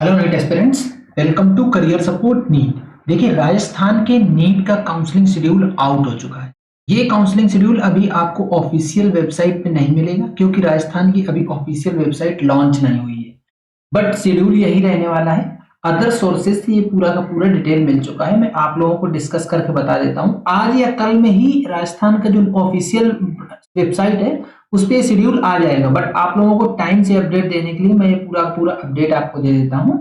Hello NEET aspirants, welcome to career support NEET. देखिए, राजस्थान के NEET का काउंसलिंग शेड्यूल आउट हो चुका है। ये काउंसलिंग शेड्यूल अभी आपको ऑफिशियल वेबसाइट पे नहीं मिलेगा क्योंकि राजस्थान की अभी ऑफिशियल वेबसाइट लॉन्च नहीं हुई है। बट शेड्यूल यही रहने वाला है। अदर सोर्सेज से ये पूरा का पूरा डिटेल मिल चुका है। मैं आप लोगों को डिस्कस करके बता देता हूँ। आज या कल में ही राजस्थान का जो ऑफिशियल वेबसाइट है उस पर शेड्यूल आ जाएगा। बट आप लोगों को टाइम से अपडेट देने के लिए मैं ये पूरा पूरा अपडेट आपको दे देता हूँ।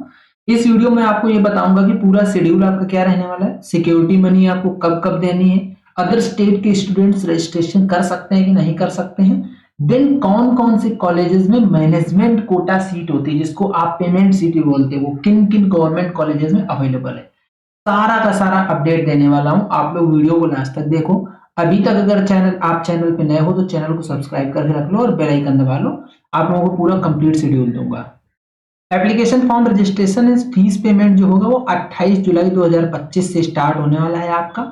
इस वीडियो में आपको ये बताऊंगा कि पूरा शेड्यूल आपका क्या रहने वाला है, सिक्योरिटी मनी आपको कब कब देनी है, अदर स्टेट के स्टूडेंट्स रजिस्ट्रेशन कर सकते हैं कि नहीं कर सकते हैं, देन कौन कौन से कॉलेजेस में मैनेजमेंट कोटा सीट होती है जिसको आप पेमेंट सीट बोलते हैं, वो किन किन गवर्नमेंट कॉलेजेस में अवेलेबल है। सारा का सारा अपडेट देने वाला हूं। आप लोग वीडियो को लास्ट तक देखो। अभी तक अगर आप चैनल पे नए हो तो चैनल को सब्सक्राइब करके रख लो और बेल आइकन दबा लो। आप लोगों को पूरा कंप्लीट शेड्यूल दूंगा। एप्लीकेशन फॉर्म रजिस्ट्रेशन इस फीस पेमेंट जो होगा वो 28 जुलाई 2025 से स्टार्ट होने वाला है आपका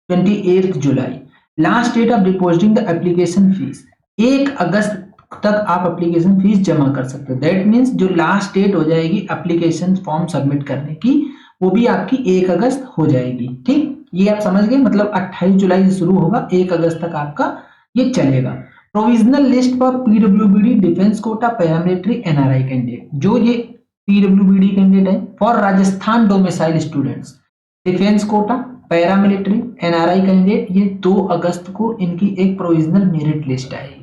28 जुलाई। Last date of depositing the application fees 1 अगस्त तक आप एप्लीकेशन फीस जमा कर सकते हो। दैट मीन्स जो लास्ट डेट हो जाएगी एप्लीकेशन फॉर्म सबमिट करने की वो भी आपकी 1 अगस्त हो जाएगी। ठीक, ये आप समझ गए। मतलब 28 जुलाई से शुरू होगा, 1 अगस्त तक आपका ये चलेगा। प्रोविजनल लिस्ट फॉर पीडब्ल्यूबीडी defence quota paramilitary NRI candidate, जो ये पीडब्ल्यूबीडी कैंडिडेट है for Rajasthan domicile students, defence quota, paramilitary, NRI candidate, ये 2 अगस्त को इनकी एक प्रोविजनल मेरिट लिस्ट आएगी।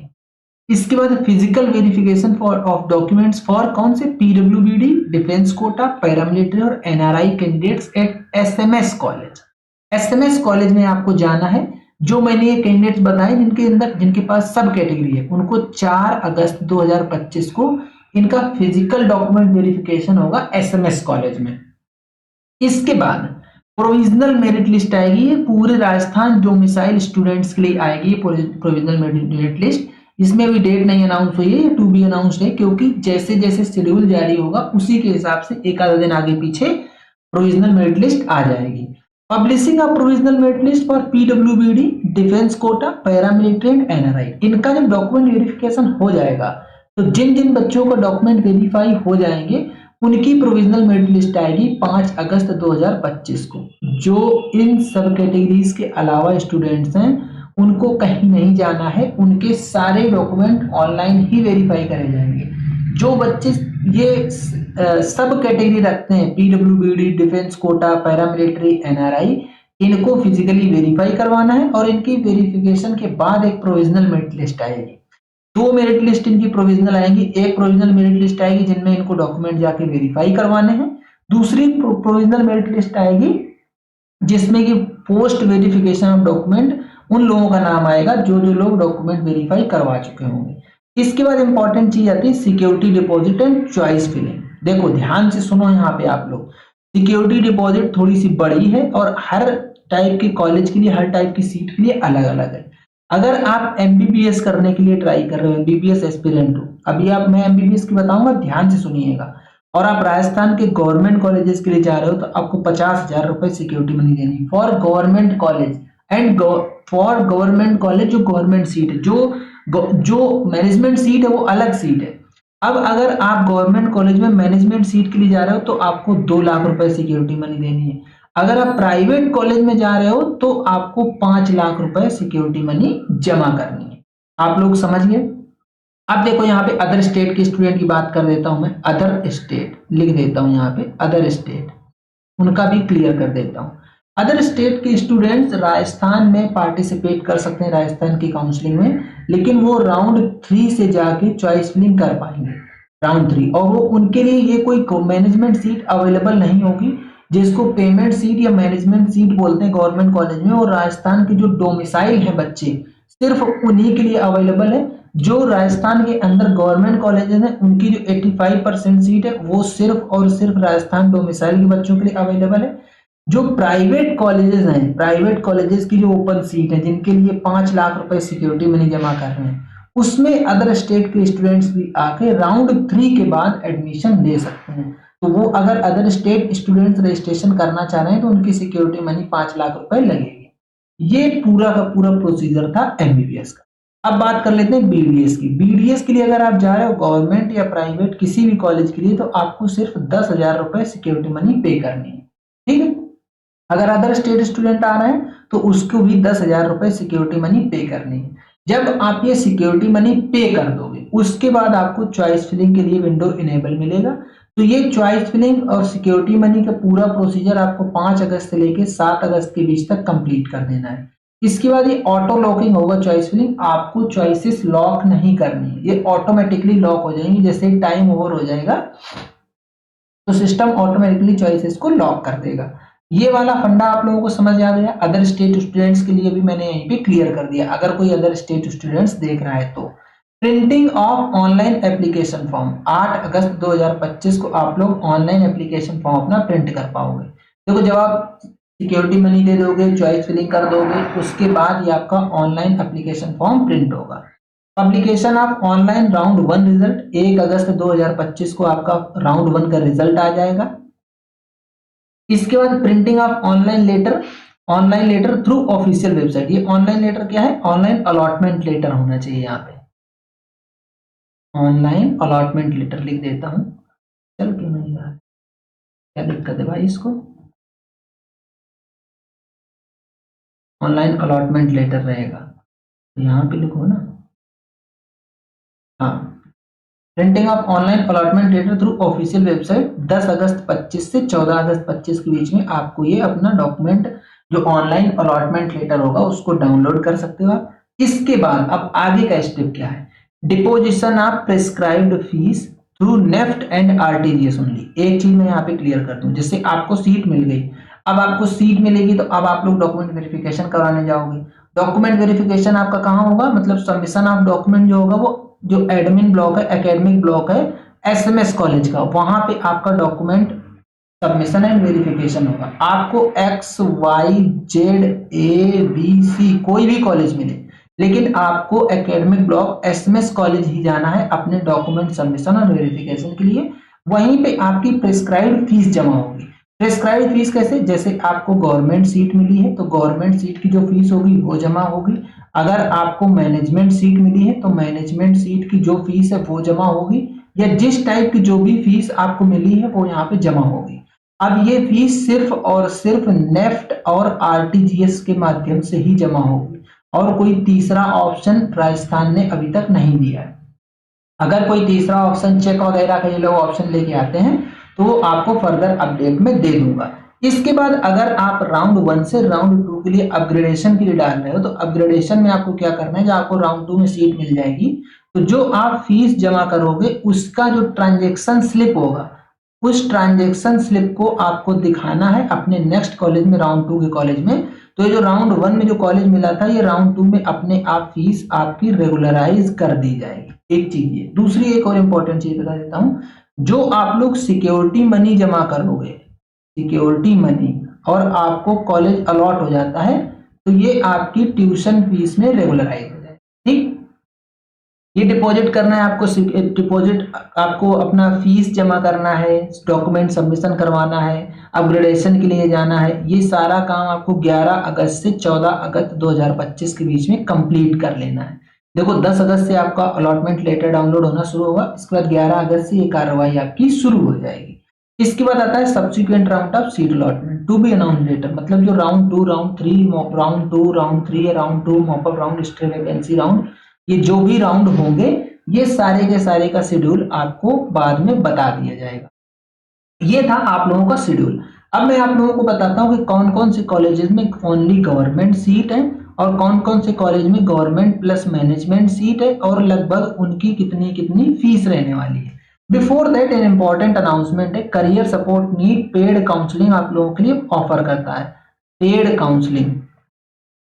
इसके बाद physical verification for of documents for कौन से पीडब्ल्यूबीडी, डिफेंस कोटा, पैरामिलिट्री और NRI candidates at SMS college. SMS college में आपको जाना है। जो मैंने ये कैंडिडेट्स बताए जिनके पास सब कैटेगरी है उनको 4 अगस्त 2025 को इनका फिजिकल डॉक्यूमेंट वेरिफिकेशन होगा एसएमएस कॉलेज में। इसके बाद प्रोविजनल मेरिट लिस्ट आएगी। ये पूरे राजस्थान डोमिसाइल स्टूडेंट्स के लिए आएगी प्रोविजनल मेरिट लिस्ट। इसमें भी डेट नहीं अनाउंस हुई है, टू बी अनाउंस्ड है, क्योंकि जैसे जैसे शेड्यूल जारी होगा उसी के हिसाब से एक आधा दिन आगे पीछे प्रोविजनल मेरिट लिस्ट आ जाएगी। Publishing of provisional merit list for पीडब्ल्यूबीडी, defence quota, paramilitary and NRI, इनका जब डॉक्यूमेंट वेरिफिकेशन हो जाएगा तो जिन जिन बच्चों को डॉक्यूमेंट वेरीफाई हो जाएंगे उनकी प्रोविजनल मेरिट लिस्ट आएगी 5 अगस्त 2025 को। जो इन सब कैटेगरीज के अलावा स्टूडेंट्स हैं उनको कहीं नहीं जाना है, उनके सारे डॉक्यूमेंट ऑनलाइन ही वेरीफाई करे जाएंगे। जो बच्चे ये सब कैटेगरी रखते हैं, पीडब्ल्यूबीडी, डिफेंस कोटा, पैरामिलिट्री, एनआरआई, इनको फिजिकली वेरीफाई करवाना है और इनकी वेरिफिकेशन के बाद एक प्रोविजनल मेरिट लिस्ट आएगी। 2 मेरिट लिस्ट इनकी प्रोविजनल आएंगी। एक प्रोविजनल मेरिट लिस्ट आएगी जिनमें इनको डॉक्यूमेंट जाके वेरीफाई करवाने हैं। दूसरी प्रोविजनल मेरिट लिस्ट आएगी जिसमें कि पोस्ट वेरिफिकेशन ऑफ डॉक्यूमेंट उन लोगों का नाम आएगा जो जो लोग डॉक्यूमेंट वेरीफाई करवा चुके होंगे। इसके बाद इंपॉर्टेंट चीज आती है security deposit and choice filling. देखो ध्यान से सुनो यहाँ पे आप लोग। सिक्योरिटी डिपॉजिट थोड़ी सी बड़ी है और हर टाइप के कॉलेज के लिए, हर टाइप की सीट के लिए अलग अलग है। अगर आप एमबीबीएस करने के लिए ट्राई कर रहे हो, एमबीबीएस एस्पिरेंट हो, अभी मैं एमबीबीएस की बताऊंगा, ध्यान से सुनिएगा, और आप राजस्थान के गवर्नमेंट कॉलेजेस के लिए जा रहे हो तो आपको 50,000 रुपए सिक्योरिटी मनी देनी for government college and for government college जो गवर्नमेंट सीट है। जो मैनेजमेंट सीट है वो अलग सीट है। अब अगर आप गवर्नमेंट कॉलेज में मैनेजमेंट सीट के लिए जा रहे हो तो आपको 2 लाख रुपए सिक्योरिटी मनी देनी है। अगर आप प्राइवेट कॉलेज में जा रहे हो तो आपको 5 लाख रुपए सिक्योरिटी मनी जमा करनी है। आप लोग समझ गए। अब देखो यहाँ पे अदर स्टेट के स्टूडेंट की बात कर देता हूं मैं। अदर स्टेट लिख देता हूं यहाँ पे, अदर स्टेट, उनका भी क्लियर कर देता हूं। अदर स्टेट के स्टूडेंट्स राजस्थान में पार्टिसिपेट कर सकते हैं राजस्थान की काउंसलिंग में, लेकिन वो राउंड 3 से जाके चॉइस फिलिंग कर पाएंगे, राउंड 3। और वो उनके लिए ये कोई मैनेजमेंट सीट अवेलेबल नहीं होगी जिसको पेमेंट सीट या मैनेजमेंट सीट बोलते हैं गवर्नमेंट कॉलेज में। और राजस्थान के जो डोमिसाइल है बच्चे, सिर्फ उन्हीं के लिए अवेलेबल है। जो राजस्थान के अंदर गवर्नमेंट कॉलेजेस हैं उनकी जो 85% सीट है वो सिर्फ और सिर्फ राजस्थान डोमिसाइल के बच्चों के लिए अवेलेबल है। जो प्राइवेट कॉलेजेस हैं, प्राइवेट कॉलेजेस की जो ओपन सीट है जिनके लिए 5 लाख रुपए सिक्योरिटी मनी जमा कर रहे हैं, उसमें अदर स्टेट के स्टूडेंट्स भी आके राउंड 3 के बाद एडमिशन ले सकते हैं। तो वो अगर अदर स्टेट स्टूडेंट्स रजिस्ट्रेशन करना चाह रहे हैं तो उनकी सिक्योरिटी मनी 5 लाख रुपए लगेगी। ये पूरा का पूरा प्रोसीजर था एमबीबीएस का। अब बात कर लेते हैं बीडीएस की। बीडीएस के लिए अगर आप जा रहे हो गवर्नमेंट या प्राइवेट किसी भी कॉलेज के लिए, तो आपको सिर्फ 10,000 रुपए सिक्योरिटी मनी पे करनी है। ठीक है। अगर अदर स्टेट स्टूडेंट आ रहे हैं तो उसको भी 10,000 रुपए सिक्योरिटी मनी पे करनी है। जब आप ये सिक्योरिटी मनी पे कर दोगे, उसके बाद आपको चॉइस फिलिंग के लिए विंडो इनेबल मिलेगा। तो ये चॉइस फिलिंग और सिक्योरिटी मनी का पूरा प्रोसीजर आपको 5 अगस्त से लेकर 7 अगस्त के बीच तक कंप्लीट कर देना है। इसके बाद ये ऑटो लॉकिंग होगा चॉइस फिलिंग, आपको चॉइसेस लॉक नहीं करनी है, ये ऑटोमेटिकली लॉक हो जाएंगी। जैसे ही टाइम ओवर हो जाएगा तो सिस्टम ऑटोमेटिकली चॉइसेस को लॉक कर देगा। ये वाला फंडा आप लोगों को समझ आ गया। अदर स्टेट स्टूडेंट्स के लिए भी मैंने यहीं पे क्लियर कर दिया, अगर कोई अदर स्टेट स्टूडेंट्स देख रहा है तो। Printing of online application form, 8 अगस्त 2025 को आप लोग ऑनलाइन एप्लीकेशन फॉर्म अपना प्रिंट कर पाओगे। देखो, जब आप सिक्योरिटी मनी दे दोगे, चॉइस फिलिंग कर दोगे, उसके बाद ये आपका ऑनलाइन एप्लीकेशन फॉर्म प्रिंट होगा। Publication of online round 1 result, 1 अगस्त 2025 को आपका राउंड 1 का रिजल्ट आ जाएगा। इसके बाद printing of online letter through official website. ये ऑनलाइन लेटर क्या है? ऑनलाइन अलॉटमेंट लेटर होना चाहिए। यहाँ पे ऑनलाइन अलॉटमेंट लेटर लिख देता हूं। चल क्यों नहीं रहा, क्या दिक्कत है भाई? इसको ऑनलाइन अलॉटमेंट लेटर रहेगा, तो यहाँ पे लिखो ना। हाँ, printing of online allotment letter through official website 10 अगस्त 25 से 14 अगस्त 25 के बीच में आपको ये अपना डॉक्यूमेंट जो ऑनलाइन अलॉटमेंट लेटर होगा उसको डाउनलोड कर सकते हो आप। इसके बाद अब आगे का स्टेप क्या है? Deposition of prescribed fees through NEFT and RTGS only. एक चीज मैं यहाँ पे क्लियर कर दूं, जैसे आपको सीट मिल गई, अब आपको सीट मिलेगी तो अब आप लोग डॉक्यूमेंट वेरिफिकेशन कराने जाओगे। डॉक्यूमेंट वेरिफिकेशन आपका कहाँ होगा? मतलब सबमिशन ऑफ डॉक्यूमेंट जो होगा वो जो एडमिन ब्लॉक है, एकेडमिक ब्लॉक है एसएमएस कॉलेज का, वहां पे आपका डॉक्यूमेंट सबमिशन एंड वेरिफिकेशन होगा। आपको X Y Z A B C कोई भी कॉलेज मिले, लेकिन आपको एकेडमिक ब्लॉक एसएमएस कॉलेज ही जाना है अपने डॉक्यूमेंट सबमिशन और वेरिफिकेशन के लिए। वहीं पे आपकी प्रिस्क्राइब्ड फीस जमा होगी। प्रिस्क्राइब्ड फीस कैसे? जैसे आपको गवर्नमेंट सीट मिली है तो गवर्नमेंट सीट की जो फीस होगी वो जमा होगी। अगर आपको मैनेजमेंट सीट मिली है तो मैनेजमेंट सीट की जो फीस है वो जमा होगी, या जिस टाइप की जो भी फीस आपको मिली है वो यहाँ पे जमा होगी। अब ये फीस सिर्फ और सिर्फ नेफ्ट और आरटीजीएस के माध्यम से ही जमा होगी, और कोई तीसरा ऑप्शन राजस्थान ने अभी तक नहीं दिया है। अगर कोई तीसरा ऑप्शन चेक वगैरह का ये लोग ऑप्शन लेके आते हैं तो वो आपको फर्दर अपडेट में दे दूंगा। इसके बाद अगर आप राउंड 1 से राउंड 2 के लिए अपग्रेडेशन के लिए डाल रहे हो तो अपग्रेडेशन में आपको क्या करना है? जब आपको राउंड 2 में सीट मिल जाएगी तो जो आप फीस जमा करोगे उसका जो ट्रांजेक्शन स्लिप होगा, उस ट्रांजेक्शन स्लिप को आपको दिखाना है अपने नेक्स्ट कॉलेज में, राउंड 2 के कॉलेज में। तो ये जो राउंड 1 में जो कॉलेज मिला था, ये राउंड 2 में अपने आप फीस आपकी रेगुलराइज कर दी जाएगी। एक चीज ये। दूसरी एक और इंपॉर्टेंट चीज बता देता हूं, जो आप लोग सिक्योरिटी मनी जमा करोगे, सिक्योरिटी मनी, और आपको कॉलेज अलॉट हो जाता है तो ये आपकी ट्यूशन फीस में रेगुलराइज हो जाए। ठीक, ये डिपॉजिट करना है आपको, डिपॉजिट आपको अपना फीस जमा करना है, डॉक्यूमेंट सबमिशन करवाना है, अपग्रेडेशन के लिए जाना है। ये सारा काम आपको 11 अगस्त से 14 अगस्त 2025 के बीच में कंप्लीट कर लेना है। देखो, 10 अगस्त से आपका अलॉटमेंट लेटर डाउनलोड होना शुरू होगा, इसके बाद 11 अगस्त से ये कार्रवाई आपकी शुरू हो जाएगी। इसके बाद आता है subsequent round of seat allotment to be announce letter, मतलब जो round 2, round 3, round 2, round 3, round 2, mop up round, stay vacancy round, ये जो भी राउंड होंगे ये सारे के सारे का शेड्यूल आपको बाद में बता दिया जाएगा। ये था आप लोगों का शेड्यूल। अब मैं आप लोगों को बताता हूँ कि कौन कौन से कॉलेजेस में ओनली गवर्नमेंट सीट है और कौन कौन से कॉलेज में गवर्नमेंट प्लस मैनेजमेंट सीट है, और लगभग उनकी कितनी कितनी फीस रहने वाली है। Before that an important announcement है, career support NEET paid counselling आप लोगों के लिए ऑफर करता है। पेड काउंसलिंग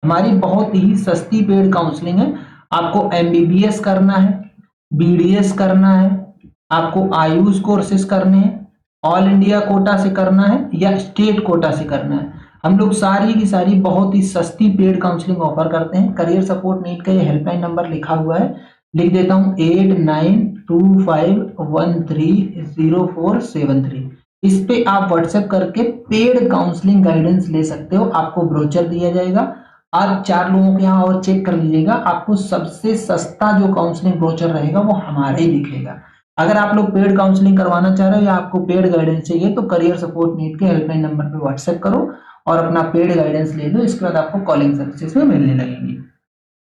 हमारी बहुत ही सस्ती पेड काउंसलिंग है। आपको एमबीबीएस करना है, बीडीएस करना है, आपको आयुष कोर्सेज करने हैं, ऑल इंडिया कोटा से करना है या स्टेट कोटा से करना है, हम लोग सारी की सारी बहुत ही सस्ती पेड काउंसलिंग ऑफर करते हैं। करियर सपोर्ट नीट का ये हेल्पलाइन नंबर लिखा हुआ है, लिख देता हूँ 8925130473। इस पे आप व्हाट्सएप करके पेड काउंसलिंग गाइडेंस ले सकते हो, आपको ब्रोचर दिया जाएगा, आप 4 लोगों के यहाँ और चेक कर लीजिएगा, आपको सबसे सस्ता जो काउंसलिंग ब्रोचर रहेगा वो हमारा ही दिखेगा। अगर आप लोग पेड काउंसलिंग करवाना चाह रहे हो या आपको पेड गाइडेंस चाहिए तो करियर सपोर्ट नीट के हेल्पलाइन नंबर पे व्हाट्सएप करो और अपना पेड गाइडेंस ले लो। इसके बाद आपको कॉलिंग सर्विसेज में मिलने लगेंगी।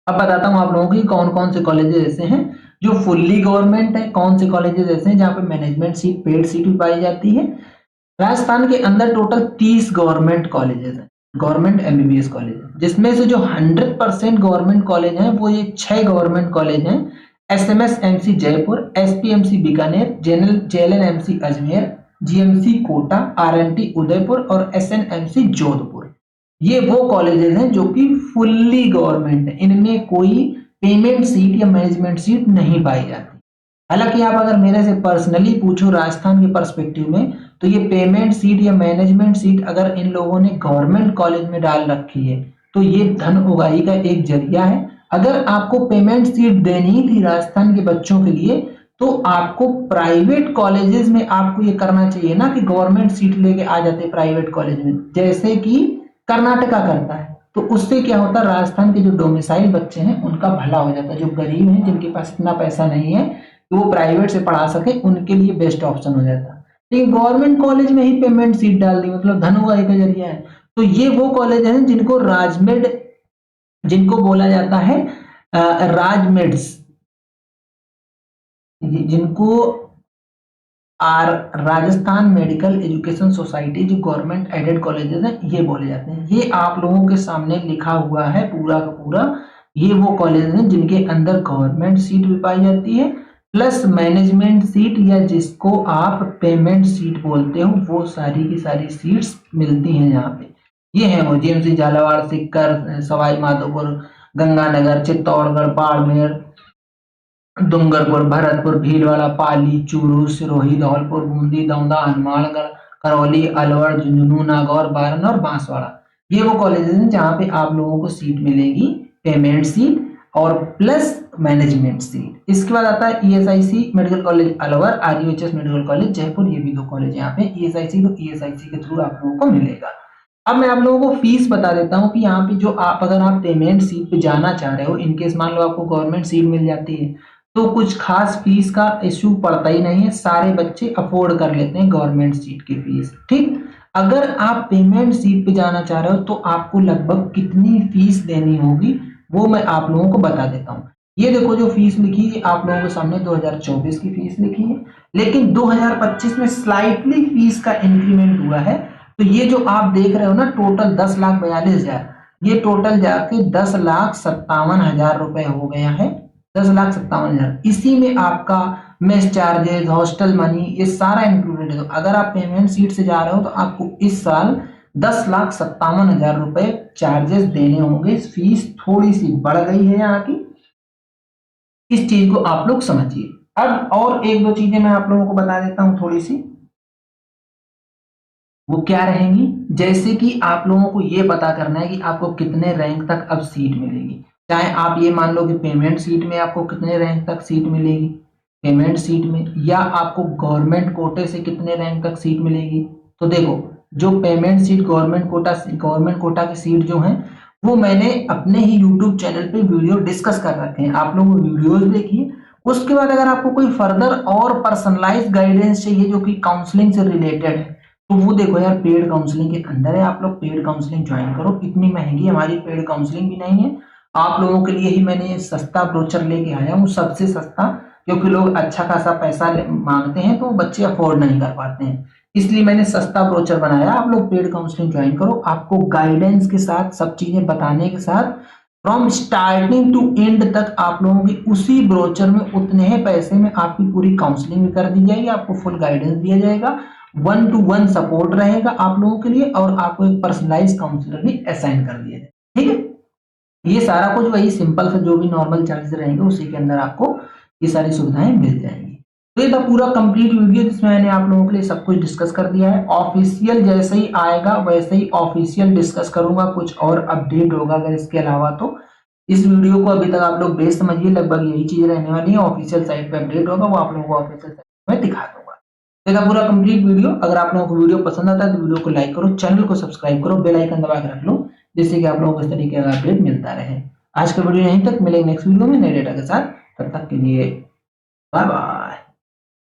अब बताता हूँ आप लोगों की कौन कौन से कॉलेजेस ऐसे हैं जो फुल्ली गवर्नमेंट है, कौन से कॉलेजेस ऐसे हैं जहाँ पे मैनेजमेंट सीट, पेड सीट भी पाई जाती है। राजस्थान के अंदर टोटल 30 गवर्नमेंट कॉलेजेस हैं, गवर्नमेंट एमबीबीएस कॉलेज, जिसमें से जो 100% गवर्नमेंट कॉलेज हैं वो ये 6 गवर्नमेंट कॉलेज हैं। एसएमएसएमसी जयपुर, एसपीएमसी बीकानेर, जेएलएनएमसी अजमेर, जीएमसी कोटा, आरएनटी उदयपुर और एसएनएमसी जोधपुर। ये वो कॉलेजेस हैं जो कि फुल्ली गवर्नमेंट है, इनमें कोई पेमेंट सीट या मैनेजमेंट सीट नहीं पाई जाती। हालांकि आप अगर मेरे से पर्सनली पूछो राजस्थान के पर्सपेक्टिव में, तो ये पेमेंट सीट या मैनेजमेंट सीट अगर इन लोगों ने गवर्नमेंट कॉलेज में डाल रखी है तो ये धन उगाही का एक जरिया है। अगर आपको पेमेंट सीट देनी थी राजस्थान के बच्चों के लिए तो आपको प्राइवेट कॉलेजेस में आपको ये करना चाहिए ना कि गवर्नमेंट सीट लेके आ जाते प्राइवेट कॉलेज में, जैसे कि कर्नाटका करता है। तो उससे क्या होता है, राजस्थान के जो डोमिसाइल बच्चे हैं उनका भला हो जाता है। जो गरीब हैं, जिनके पास इतना पैसा नहीं है कि वो प्राइवेट से पढ़ा सके, उनके लिए बेस्ट ऑप्शन हो जाता है। लेकिन गवर्नमेंट कॉलेज में ही पेमेंट सीट डाल दी, मतलब धन उगाही का जरिया है। तो ये वो कॉलेज हैं जिनको राजमेड, जिनको बोला जाता है राजमेड्स, जिनको राजस्थान मेडिकल एजुकेशन सोसाइटी, जो गवर्नमेंट एडेड कॉलेजेस हैं ये बोले जाते हैं। ये आप लोगों के सामने लिखा हुआ है पूरा का पूरा। ये वो कॉलेज हैं जिनके अंदर गवर्नमेंट सीट भी पाई जाती है प्लस मैनेजमेंट सीट या जिसको आप पेमेंट सीट बोलते हो, वो सारी की सारी सीट्स मिलती हैं यहाँ पे। ये है वो जीएमसी झालावाड़, सीकर, सवाई माधोपुर, गंगानगर, चित्तौड़गढ़, बाड़मेर, डूंगरपुर, भरतपुर, भीलवाड़ा, पाली, चूरू, सिरोही, धौलपुर, बूंदी, दौंदा, हनुमानगढ़, करौली, अलवर, झुंझुनू, नागौर, बारन और बांसवाड़ा। ये वो कॉलेजेस हैं जहाँ पे आप लोगों को सीट मिलेगी, पेमेंट सीट और प्लस मैनेजमेंट सीट। इसके बाद आता है ESIC medical college Alwar, RUHS medical college Jaipur. ये भी 2 कॉलेज यहाँ पे ईएसआईसी, तो ईएसआईसी के थ्रू आप लोगों को मिलेगा। अब मैं आप लोगों को फीस बता देता हूँ कि यहाँ पे जो आप अगर आप पेमेंट सीट पे जाना चाह रहे हो, इनकेस मान लो आपको गवर्नमेंट सीट मिल जाती है तो कुछ खास फीस का इश्यू पड़ता ही नहीं है, सारे बच्चे अफोर्ड कर लेते हैं गवर्नमेंट सीट की फीस। ठीक, अगर आप पेमेंट सीट पे जाना चाह रहे हो तो आपको लगभग कितनी फीस देनी होगी वो मैं आप लोगों को बता देता हूँ। ये देखो जो फीस लिखी है आप लोगों के सामने 2024 की फीस लिखी है, लेकिन 2025 में स्लाइटली फीस का इंक्रीमेंट हुआ है। तो ये जो आप देख रहे हो ना टोटल 10,42,000, ये टोटल जाके 10,57,000 रुपए हो गया है। 10,57,000, इसी में आपका मेस चार्जेस, हॉस्टल मनी, ये सारा इंक्लूडेड है। तो अगर आप पेमेंट सीट से जा रहे हो तो आपको इस साल 10,57,000 रुपए चार्जेस देने होंगे। फीस थोड़ी सी बढ़ गई है यहाँ की, इस चीज को आप लोग समझिए। अब और 1-2 चीजें मैं आप लोगों को बता देता हूं थोड़ी सी, वो क्या रहेंगी। जैसे कि आप लोगों को ये पता करना है कि आपको कितने रैंक तक अब सीट मिलेगी। चाहे आप ये मान लो कि पेमेंट सीट में आपको कितने रैंक तक सीट मिलेगी पेमेंट सीट में, या आपको गवर्नमेंट कोटे से कितने रैंक तक सीट मिलेगी। तो देखो जो पेमेंट सीट गवर्नमेंट कोटा की सीट जो है वो मैंने अपने ही यूट्यूब चैनल पे वीडियो डिस्कस कर रखे हैं, आप लोग वो वीडियोस देखिए। उसके बाद अगर आपको कोई फर्दर और पर्सनलाइज गाइडेंस चाहिए जो कि काउंसलिंग से रिलेटेड है तो वो देखो यार पेड काउंसलिंग के अंदर है, आप लोग पेड काउंसलिंग ज्वाइन करो। इतनी महंगी हमारी पेड काउंसलिंग भी नहीं है, आप लोगों के लिए ही मैंने सस्ता ब्रोचर लेके आया हूँ, सबसे सस्ता, क्योंकि लोग अच्छा खासा पैसा मांगते हैं तो बच्चे अफोर्ड नहीं कर पाते हैं, इसलिए मैंने सस्ता ब्रोचर बनाया। आप लोग पेड काउंसलिंग ज्वाइन करो, आपको गाइडेंस के साथ सब चीजें बताने के साथ फ्रॉम स्टार्टिंग टू एंड तक आप लोगों की उसी ब्रोचर में उतने ही पैसे में आपकी पूरी काउंसलिंग भी कर दी जाएगी, आपको फुल गाइडेंस दिया जाएगा, 1-to-1 सपोर्ट रहेगा आप लोगों के लिए और आपको एक पर्सनलाइज काउंसलर भी असाइन कर दिया जाए। ठीक है, ये सारा कुछ वही सिंपल सा जो भी नॉर्मल चार्जेस रहेंगे उसी के अंदर आपको ये सारी सुविधाएं मिल जाएंगी। तो ये था पूरा कंप्लीट वीडियो जिसमें मैंने आप लोगों के लिए सब कुछ डिस्कस कर दिया है। ऑफिशियल जैसे ही आएगा वैसे ही ऑफिशियल डिस्कस करूंगा, कुछ और अपडेट होगा अगर इसके अलावा तो। इस वीडियो को अभी तक आप लोग बेस समझिए, लगभग यही चीज रहने वाली है। ऑफिशियल साइट पे अपडेट होगा वो आप लोगों को ऑफिशियल साइट में दिखा दूंगा। देखा पूरा कंप्लीट वीडियो। अगर आप लोगों को वीडियो पसंद आता है तो वीडियो को लाइक करो, चैनल को सब्सक्राइब करो, बेल आइकन दबा के रख लो जिससे कि आप लोगों को इस तरीके का अपडेट मिलता रहे। आज का वीडियो यहीं तक, मिलेंगे नेक्स्ट वीडियो में नए डेटा के साथ। तब तक के लिए बाय बाय।